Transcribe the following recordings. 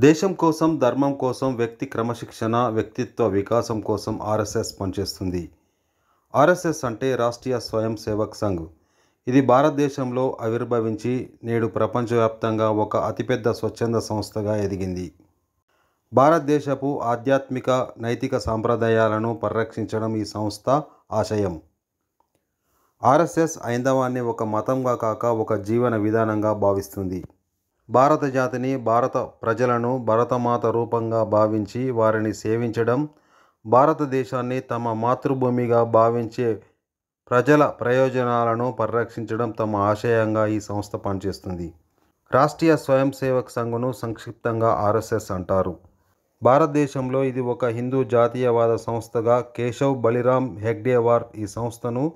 దేశం కోసం, ధర్మం కోసం, వ్యక్తి క్రమశిక్షణ, వ్యక్తిత్వ వికాసం కోసం ఆర్ఎస్ఎస్ పనిచేస్తుంది. ఆర్ఎస్ఎస్ అంటే రాష్ట్రీయ స్వయం సేవక్ సంఘ్. ఇది భారతదేశంలో ఆవిర్భవించి నేడు ప్రపంచవ్యాప్తంగా ఒక అతిపెద్ద స్వచ్ఛంద సంస్థగా ఎదిగింది. భారతదేశపు ఆధ్యాత్మిక, నైతిక సాంప్రదాయాలను పరిరక్షించడం ఈ సంస్థ ఆశయం. ఆర్ఎస్ఎస్ హైందవాన్ని ఒక మతంగా కాక ఒక జీవన విధానంగా భావిస్తుంది. భారత జాతిని, భారత ప్రజలను భరతమాత రూపంగా భావించి వారిని సేవించడం, భారతదేశాన్ని తమ మాతృభూమిగా భావించే ప్రజల ప్రయోజనాలను పరిరక్షించడం తమ ఆశయంగా ఈ సంస్థ పనిచేస్తుంది. రాష్ట్రీయ స్వయం సేవక్ సంఘ్ను సంక్షిప్తంగా ఆర్ఎస్ఎస్ అంటారు. భారతదేశంలో ఇది ఒక హిందూ జాతీయవాద సంస్థగా కేశవ్ బలిరామ్ హెగ్డేవార్ ఈ సంస్థను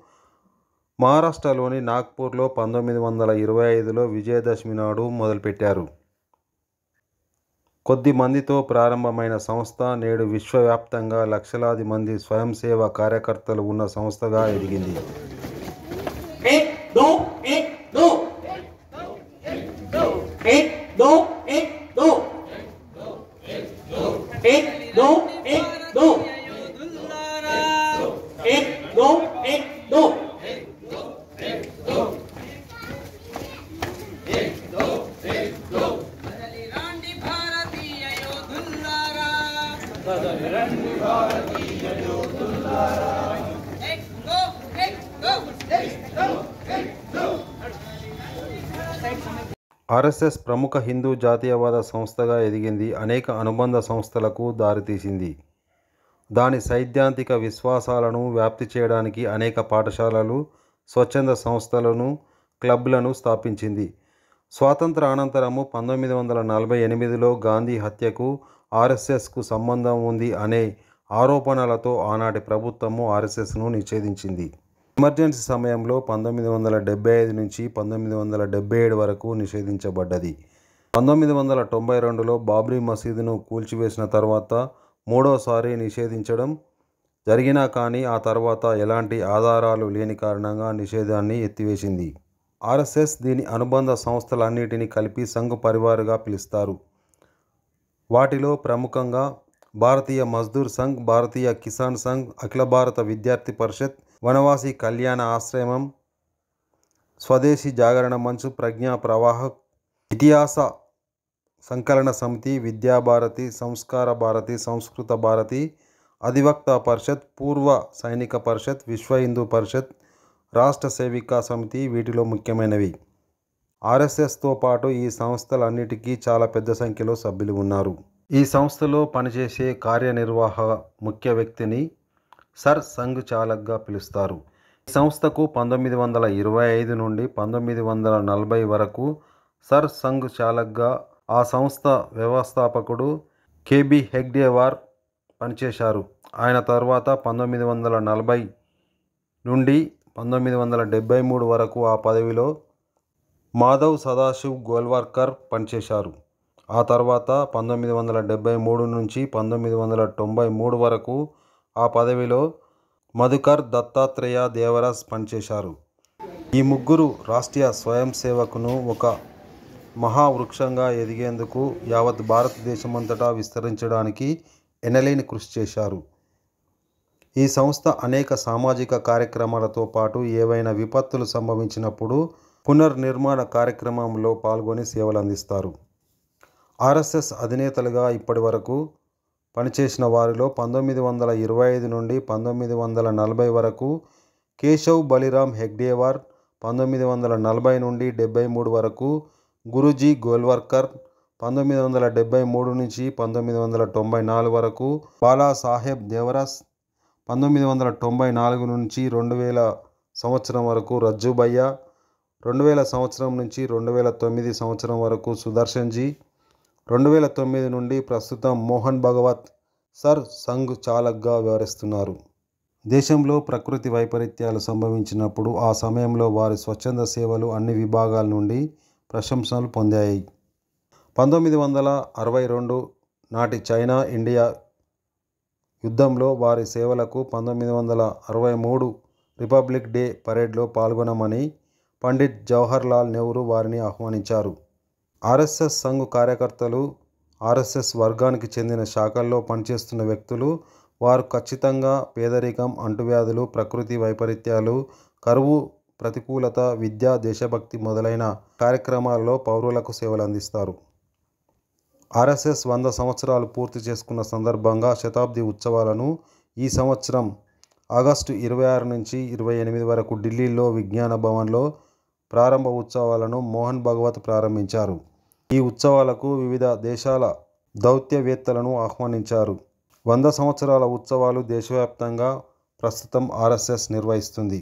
మహారాష్ట్రలోని నాగ్పూర్లో 1925లో విజయదశమి నాడు మొదలుపెట్టారు. కొద్ది మందితో ప్రారంభమైన సంస్థ నేడు విశ్వవ్యాప్తంగా లక్షలాది మంది స్వయం సేవ కార్యకర్తలు ఉన్న సంస్థగా ఎదిగింది. ఆర్ఎస్ఎస్ ప్రముఖ హిందూ జాతీయవాద సంస్థగా ఎదిగింది. అనేక అనుబంధ సంస్థలకు దారితీసింది. దాని సైద్ధాంతిక విశ్వాసాలను వ్యాప్తి చేయడానికి అనేక పాఠశాలలు, స్వచ్ఛంద సంస్థలను, క్లబ్లను స్థాపించింది. స్వాతంత్ర అనంతరము 1948లో గాంధీ హత్యకు ఆర్ఎస్ఎస్కు సంబంధం ఉంది అనే ఆరోపణలతో ఆనాటి ప్రభుత్వము ఆర్ఎస్ఎస్ను నిషేధించింది. ఎమర్జెన్సీ సమయంలో 1975 నుంచి 1977 వరకు నిషేధించబడ్డది. 1992లో బాబ్రీ మసీదును కూల్చివేసిన తర్వాత మూడోసారి నిషేధించడం జరిగినా కానీ ఆ తర్వాత ఎలాంటి ఆధారాలు లేని కారణంగా నిషేధాన్ని ఎత్తివేసింది. ఆర్ఎస్ఎస్ దీని అనుబంధ సంస్థలన్నిటినీ కలిపి సంఘ్ పరివార్గా పిలుస్తారు. వాటిలో ప్రముఖంగా భారతీయ మజ్దూర్ సంఘ్, భారతీయ కిసాన్ సంఘ్, అఖిల భారత విద్యార్థి పరిషత్, వనవాసి కళ్యాణ ఆశ్రమం, స్వదేశీ జాగరణ మంచ్, ప్రజ్ఞా ప్రవాహక్, ఇతిహాస సంకలన సమితి, విద్యాభారతి, సంస్కార భారతి, సంస్కృత భారతి, అధివక్త పరిషత్, పూర్వ సైనిక పరిషత్, విశ్వ హిందూ పరిషత్, రాష్ట్ర సేవికా సమితి వీటిలో ముఖ్యమైనవి. ఆర్ఎస్ఎస్తో పాటు ఈ సంస్థలన్నిటికీ చాలా పెద్ద సంఖ్యలో సభ్యులు ఉన్నారు. ఈ సంస్థలో పనిచేసే కార్యనిర్వాహక ముఖ్య వ్యక్తిని సర్ సంఘ్ చాలక్గా పిలుస్తారు. ఈ సంస్థకు 1925 నుండి 1940 వరకు సర్ సంఘ్ చాలక్గా, ఆ సంస్థ వ్యవస్థాపకుడు కేబి హెగ్డేవార్ పనిచేశారు. ఆయన తర్వాత 1940 నుండి 1973 వరకు ఆ పదవిలో మాధవ్ సదాశివ్ గోల్వార్కర్ పనిచేశారు. ఆ తర్వాత 1973 నుంచి 1993 వరకు ఆ పదవిలో మధుకర్ దత్తాత్రేయ దేవరాజ్ పనిచేశారు. ఈ ముగ్గురు రాష్ట్రీయ స్వయం సేవకును ఒక మహావృక్షంగా ఎదిగేందుకు యావత్ భారతదేశమంతటా విస్తరించడానికి ఎనలేని కృషి చేశారు. ఈ సంస్థ అనేక సామాజిక కార్యక్రమాలతో పాటు ఏవైనా విపత్తులు సంభవించినప్పుడు పునర్నిర్మాణ కార్యక్రమంలో పాల్గొని సేవలందిస్తారు. ఆర్ఎస్ఎస్ అధినేతలుగా ఇప్పటి వరకు పనిచేసిన వారిలో 1925 నుండి 1940 వరకు కేశవ్ బలిరామ్ హెగ్డేవార్, 1940 నుండి 73 వరకు గురూజీ గోల్వార్కర్, 1973 నుంచి 1994 వరకు బాలాసాహెబ్ దేవరాజ్, 1994 నుంచి 2000 సంవత్సరం వరకు రజ్జుభయ్య, 2000 సంవత్సరం నుంచి 2009 సంవత్సరం వరకు సుదర్శన్జీ, 2009 నుండి ప్రస్తుతం మోహన్ భగవత్ సర్ సంఘ్ చాలక్గా వ్యవహరిస్తున్నారు. దేశంలో ప్రకృతి వైపరీత్యాలు సంభవించినప్పుడు ఆ సమయంలో వారి స్వచ్ఛంద సేవలు అన్ని విభాగాల నుండి ప్రశంసలు పొందాయి. 1962 నాటి చైనా ఇండియా యుద్ధంలో వారి సేవలకు 1963 రిపబ్లిక్ డే పరేడ్లో పాల్గొనమని పండిట్ జవహర్లాల్ నెహ్రూ వారిని ఆహ్వానించారు. ఆర్ఎస్ఎస్ సంఘ్ కార్యకర్తలు ఆర్ఎస్ఎస్ వర్గానికి చెందిన శాఖల్లో పనిచేస్తున్న వ్యక్తులు వారు ఖచ్చితంగా పేదరికం, అంటువ్యాధులు, ప్రకృతి వైపరీత్యాలు, కరువు, ప్రతికూలత, విద్య, దేశభక్తి మొదలైన కార్యక్రమాల్లో పౌరులకు సేవలు అందిస్తారు. ఆర్ఎస్ఎస్ 100 సంవత్సరాలు పూర్తి చేసుకున్న సందర్భంగా శతాబ్ది ఉత్సవాలను ఈ సంవత్సరం ఆగస్టు 26 నుంచి 28 వరకు ఢిల్లీలో విజ్ఞాన భవన్లో ప్రారంభ ఉత్సవాలను మోహన్ భగవత్ ప్రారంభించారు. ఈ ఉత్సవాలకు వివిధ దేశాల దౌత్యవేత్తలను ఆహ్వానించారు. 100 సంవత్సరాల ఉత్సవాలు దేశవ్యాప్తంగా ప్రస్తుతం ఆర్ఎస్ఎస్ నిర్వహిస్తుంది.